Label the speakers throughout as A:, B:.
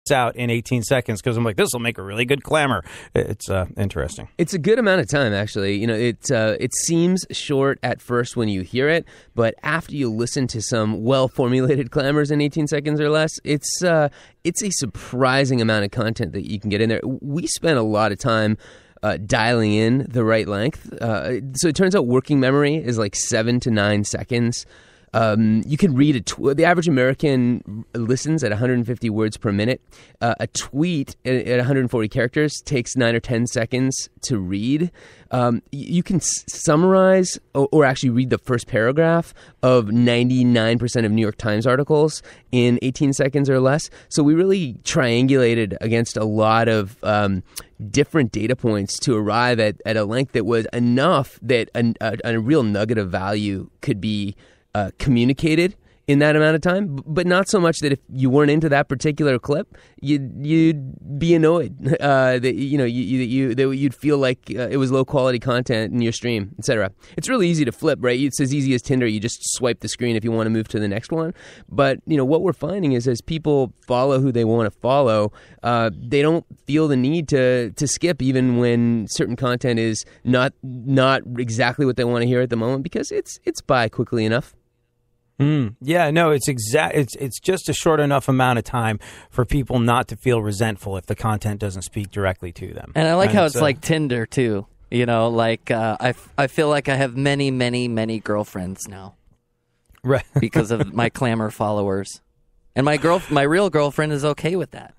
A: spits out in 18 seconds because I'm like, this will make a really good clammr. It's interesting.
B: It's a good amount of time, actually. You know, it seems short at first when you hear it, but after you listen to some well-formulated clammrs in 18 seconds or less, it's a surprising amount of content that you can get in there. We spent a lot of time dialing in the right length. So it turns out working memory is like 7 to 9 seconds. You can read the average American listens at 150 words per minute. A tweet at 140 characters takes 9 or 10 seconds to read. You can summarize or actually read the first paragraph of 99% of New York Times articles in 18 seconds or less. So we really triangulated against a lot of different data points to arrive at a length that was enough that a real nugget of value could be communicated in that amount of time, but not so much that if you weren't into that particular clip, you'd be annoyed that you'd feel like it was low quality content in your stream, etc. It's really easy to flip, right? It's as easy as Tinder. You just swipe the screen if you want to move to the next one. But what we're finding is as people follow who they want to follow, they don't feel the need to skip even when certain content is not exactly what they want to hear at the moment because it's by quickly enough.
A: Yeah, no, it's just a short enough amount of time for people not to feel resentful if the content doesn't speak directly to them.
C: And I like how it's like Tinder too. I feel like I have many, many, many girlfriends now,
A: right? Because
C: of my clammr followers, and my real girlfriend is okay with that.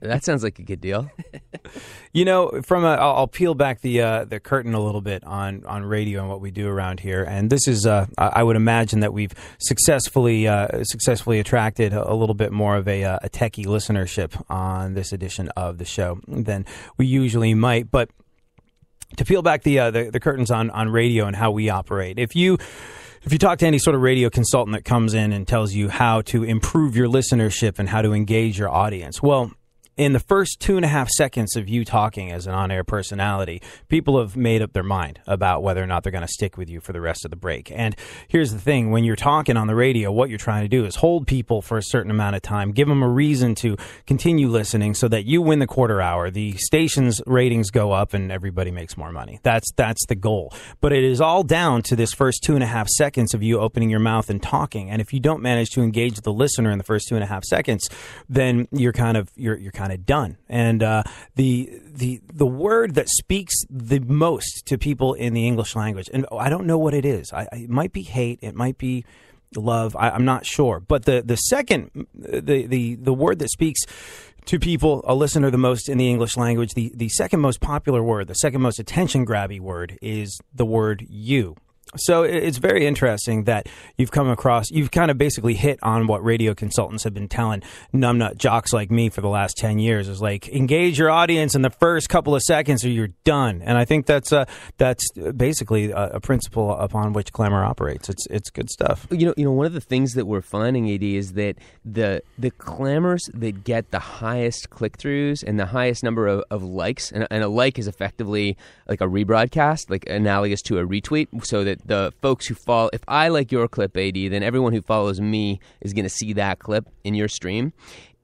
B: That sounds like a good deal.
A: I'll peel back the curtain a little bit on radio and what we do around here. And this is, I would imagine that we've successfully attracted a little bit more of a techie listenership on this edition of the show than we usually might. But to peel back the curtains on radio and how we operate, if you talk to any sort of radio consultant that comes in and tells you how to improve your listenership and how to engage your audience, well, in the first 2.5 seconds of you talking as an on-air personality, people have made up their mind about whether or not they're going to stick with you for the rest of the break. And here's the thing. When you're talking on the radio, what you're trying to do is hold people for a certain amount of time, give them a reason to continue listening so that you win the quarter hour, the station's ratings go up, and everybody makes more money. That's the goal. But it is all down to this first 2.5 seconds of you opening your mouth and talking. And if you don't manage to engage the listener in the first 2.5 seconds, then you're kind of done. And the word that speaks the most to people in the English language, and I don't know what it is. It might be hate. It might be love. I'm not sure. But the second, the word that speaks to people, a listener, the most in the English language, the second most popular word, the second most attention-grabby word is the word you. So it's very interesting that you've kind of basically hit on what radio consultants have been telling numbnut jocks like me for the last 10 years is like, engage your audience in the first couple of seconds or you're done. And I think that's basically a principle upon which clammr operates. It's good stuff.
B: One of the things that we're finding, AD, is that the clammrs that get the highest click-throughs and the highest number of likes, and a like is effectively like a rebroadcast, like analogous to a retweet, so that the folks who follow, if I like your clip, AD, then everyone who follows me is going to see that clip in your stream.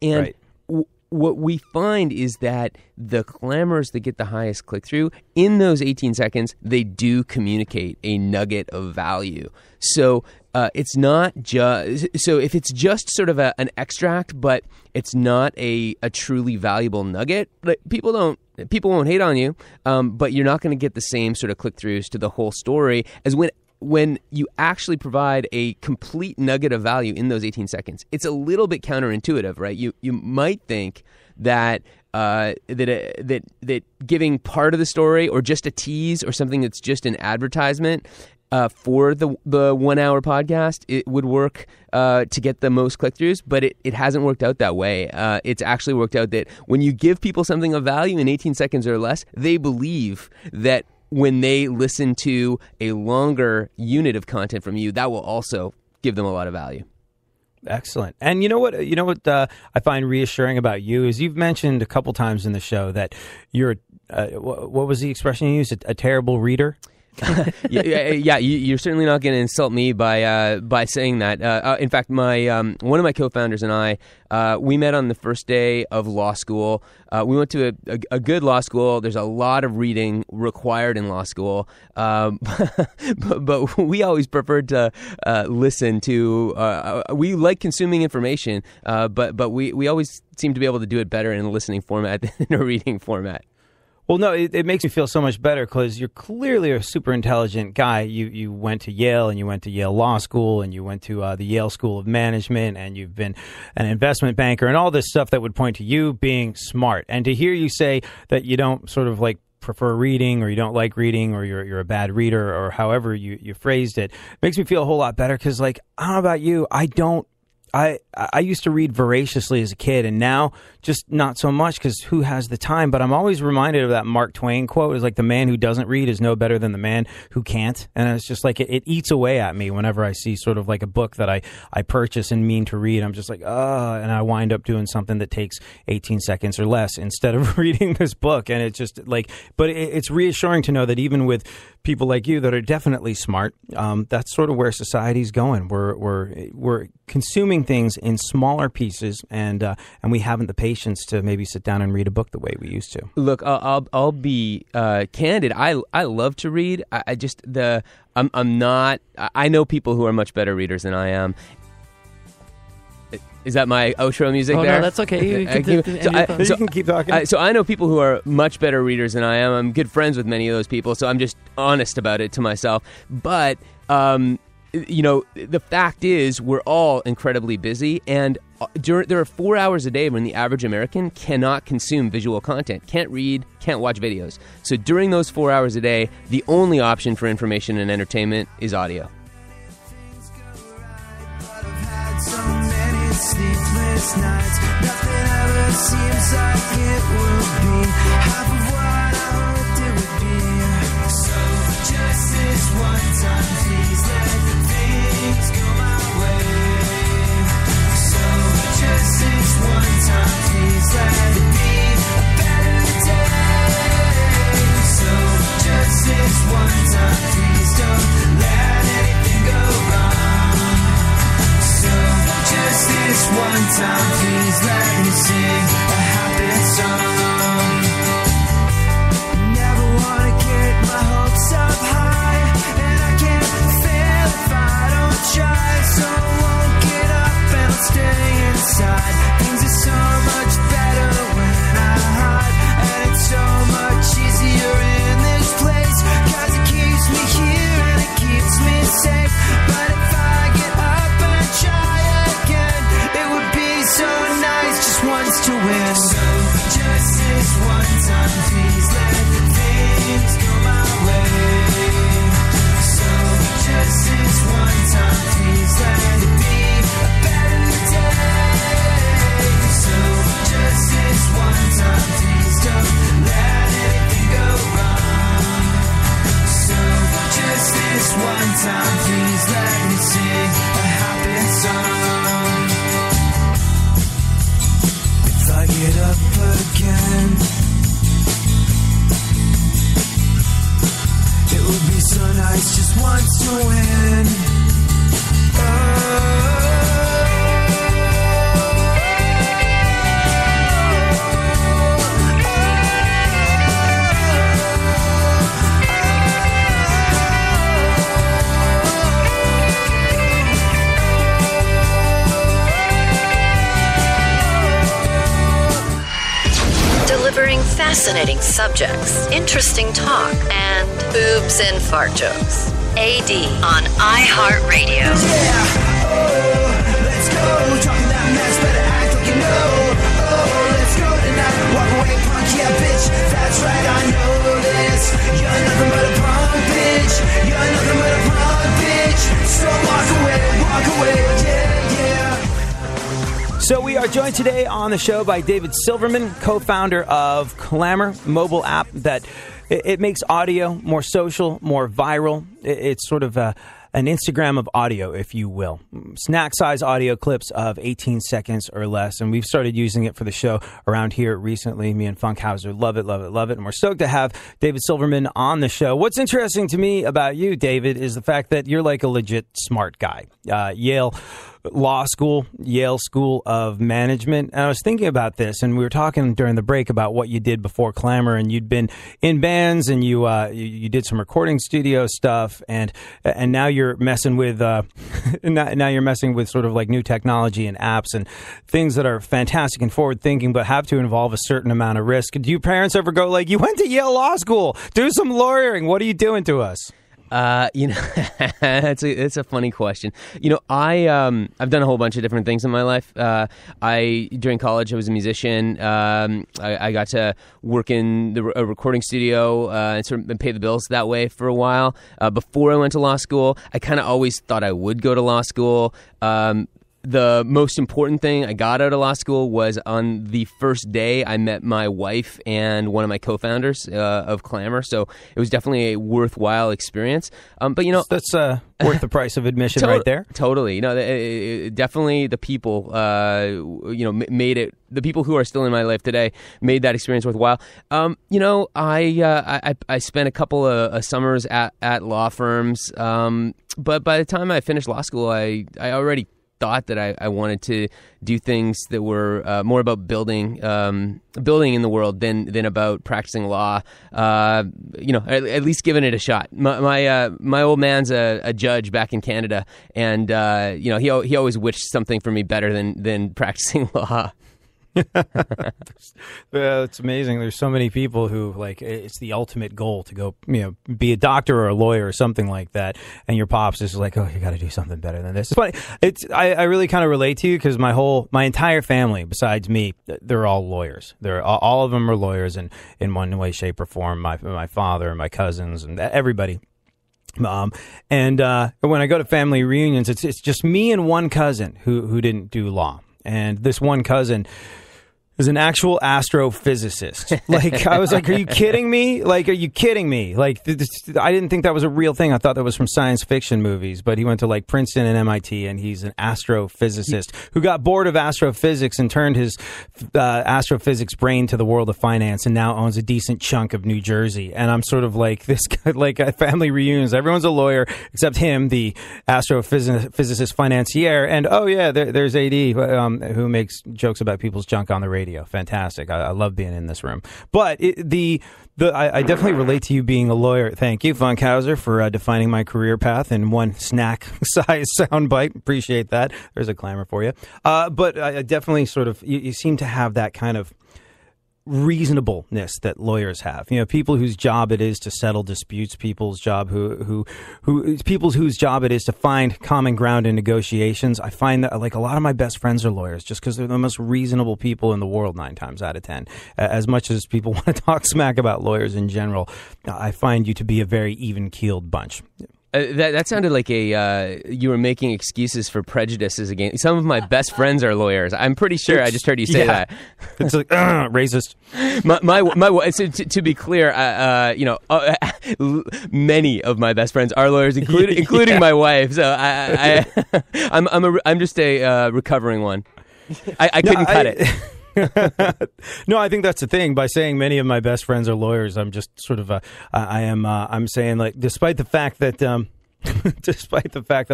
B: And
A: right.
B: What we find is that the clammrs that get the highest click-through, in those 18 seconds, they do communicate a nugget of value. So it's not just, so if it's just sort of an extract, but it's not a truly valuable nugget, like people won't hate on you, but you're not going to get the same sort of click-throughs to the whole story as when you actually provide a complete nugget of value in those 18 seconds. It's a little bit counterintuitive, right? You might think that that giving part of the story or just a tease or something that's just an advertisement for the 1 hour podcast, it would work to get the most click-throughs, but it hasn't worked out that way. It's actually worked out that when you give people something of value in 18 seconds or less, they believe that when they listen to a longer unit of content from you, that will also give them a lot of value.
A: Excellent. And you know what I find reassuring about you is you've mentioned a couple times in the show that you're, what was the expression you used? A terrible reader?
B: You're certainly not going to insult me by saying that. In fact, my one of my co-founders and I, we met on the first day of law school. We went to a good law school. There's a lot of reading required in law school, but we always preferred to listen to. We like consuming information, but we always seem to be able to do it better in a listening format than in a reading format.
A: Well, no, it makes me feel so much better because you're clearly a super intelligent guy. You went to Yale, and you went to Yale Law School, and you went to the Yale School of Management, and you've been an investment banker, and all this stuff that would point to you being smart. And to hear you say that you don't sort of like prefer reading, or you don't like reading, or you're a bad reader, or however you phrased it, makes me feel a whole lot better because, like, I don't know about you, I used to read voraciously as a kid, and now just not so much because who has the time? But I'm always reminded of that Mark Twain quote. It's like, the man who doesn't read is no better than the man who can't. And it's just like it eats away at me whenever I see sort of like a book that I purchase and mean to read. I'm just like, and I wind up doing something that takes 18 seconds or less instead of reading this book. And it's just like, but it's reassuring to know that even with people like you that are definitely smart, that's sort of where society's going. We're consuming things in smaller pieces, and we haven't the patience to maybe sit down and read a book the way we used to.
B: Look, I'll be candid. I love to read. I'm not. I know people who are much better readers than I am. Is that my outro music there?
C: No, that's okay. You
A: can keep talking.
B: So I know people who are much better readers than I am. I'm good friends with many of those people, so I'm just honest about it to myself. But the fact is, we're all incredibly busy, and there are 4 hours a day when the average American cannot consume visual content, can't read, can't watch videos. So during those 4 hours a day, the only option for information and entertainment is audio.
D: Sleepless nights, nothing ever seems like it will be half of what I hoped it would be. So just this one time, please let things go my way. So just this one time, please let it be a better day. So just this one time, please don't let anything go wrong. So just this one time, please let me sing a happy song. Never wanna get my hopes up high, and I can't fail if I don't try. So I won't get up and I'll stay inside. Things are so much better when I hide, and it's so much easier in this place, 'cause it keeps me here and it keeps me safe. But if I get up and try again, it would be so nice just once to win. So just this one time, please let things go my way. So just this one time, please let it be a better day. So just this one time, please don't let anything go wrong. So just this one time, please let me sing a happy song. If I get up again, it would be so nice just once to win.
E: Delivering fascinating subjects, interesting talk, and boobs and fart jokes. AD on iHeartRadio.
D: Yeah, let's go. Talking that mess, better act like you know. Let's go tonight. Walk away, punk, yeah, bitch. That's right, I know this. You're nothing but a punk, bitch. You're nothing but a punk, bitch. So walk away, yeah.
A: So we are joined today on the show by David Silverman, co-founder of clammr, mobile app that it makes audio more social, more viral. It's sort of an Instagram of audio, if you will. Snack-size audio clips of 18 seconds or less. And we've started using it for the show around here recently. Me and Funkhauser love it, love it, love it. And we're stoked to have David Silverman on the show. What's interesting to me about you, David, is the fact that you're like a legit smart guy. Yale Law School, Yale School of Management. And I was thinking about this, and we were talking during the break about what you did before clammr, and you'd been in bands, and you did some recording studio stuff, and now you're messing with now you're messing with sort of like new technology and apps and things that are fantastic and forward thinking, but have to involve a certain amount of risk. Do your parents ever go like, "You went to Yale Law School, do some lawyering. What are you doing to us?"
B: It's a funny question. I've done a whole bunch of different things in my life. During college, I was a musician. I got to work in a recording studio and sort of pay the bills that way for a while. Before I went to law school, I kind of always thought I would go to law school. The most important thing I got out of law school was on the first day I met my wife and one of my co-founders of clammr. So it was definitely a worthwhile experience. But
A: that's worth the price of admission right there.
B: Totally. Definitely the people, made it. The people who are still in my life today made that experience worthwhile. I spent a couple of summers at law firms. But by the time I finished law school, I already thought that I wanted to do things that were more about building in the world than about practicing law. At least giving it a shot. My old man's a judge back in Canada, and he always wished something for me better than practicing law.
A: It's amazing. There's so many people who like it's the ultimate goal to go, be a doctor or a lawyer or something like that. And your pops is like, oh, you got to do something better than this. It's funny. I really kind of relate to you because my entire family, besides me, they're all lawyers. All of them are lawyers in one way, shape, or form. My father and my cousins and everybody. And when I go to family reunions, it's just me and one cousin who didn't do law. And this one cousin is an actual astrophysicist. Like, I was like, are you kidding me? Like, are you kidding me? Like, I didn't think that was a real thing. I thought that was from science fiction movies. But he went to, like, Princeton and MIT, and he's an astrophysicist who got bored of astrophysics and turned his astrophysics brain to the world of finance and now owns a decent chunk of New Jersey. And I'm sort of like, this guy, like, at family reunions, everyone's a lawyer except him, the astrophysicist financier. And, oh, yeah, there's AD who makes jokes about people's junk on the radio. Fantastic. I love being in this room. But I definitely relate to you being a lawyer. Thank you, Funkhauser, for defining my career path in one snack-size soundbite. Appreciate that. There's a clammr for you. But I definitely sort of, you seem to have that kind of reasonableness that lawyers have. People whose job it is to settle disputes, people's job whose job it is to find common ground in negotiations. I find that like a lot of my best friends are lawyers just because they're the most reasonable people in the world 9 times out of 10. As much as people want to talk smack about lawyers in general, I find you to be a very even-keeled bunch.
B: That sounded like you were making excuses for prejudices against some of my best friends are lawyers. I'm pretty sure I just heard you say that.
A: It's like racist.
B: My so to be clear, many of my best friends are lawyers, including my wife. So I'm just a recovering one. I couldn't cut it.
A: No, I think that's the thing. By saying many of my best friends are lawyers, I'm just sort of I'm saying, like, despite the fact that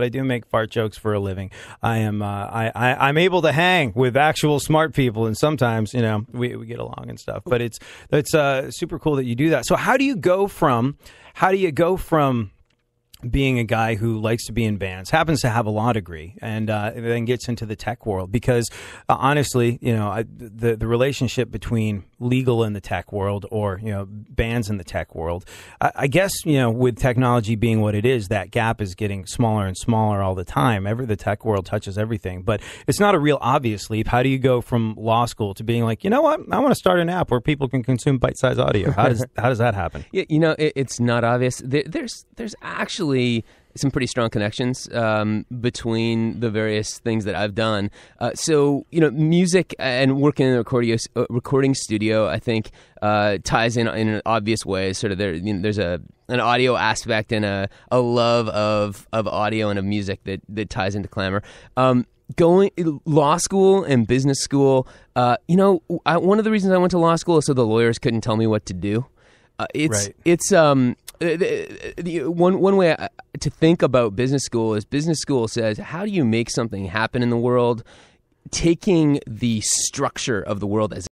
A: I do make fart jokes for a living, I'm able to hang with actual smart people, and sometimes we get along and stuff. But it's super cool that you do that. So how do you go from being a guy who likes to be in bands, happens to have a law degree, and then gets into the tech world? Because honestly, the relationship between legal in the tech world or bands in the tech world, I guess with technology being what it is, that gap is getting smaller and smaller all the time. The tech world touches everything, but it's not a real obvious leap. How do you go from law school to being like, you know what, I want to start an app where people can consume bite-sized audio? How does that happen?
B: Yeah, it's not obvious. There's actually some pretty strong connections between the various things that I've done. So, music and working in a recording studio, I think, ties in an obvious way. Sort of there's an audio aspect and a love of audio and of music that ties into Clammr. Going law school and business school, one of the reasons I went to law school is so the lawyers couldn't tell me what to do. One way to think about business school says, how do you make something happen in the world, taking the structure of the world as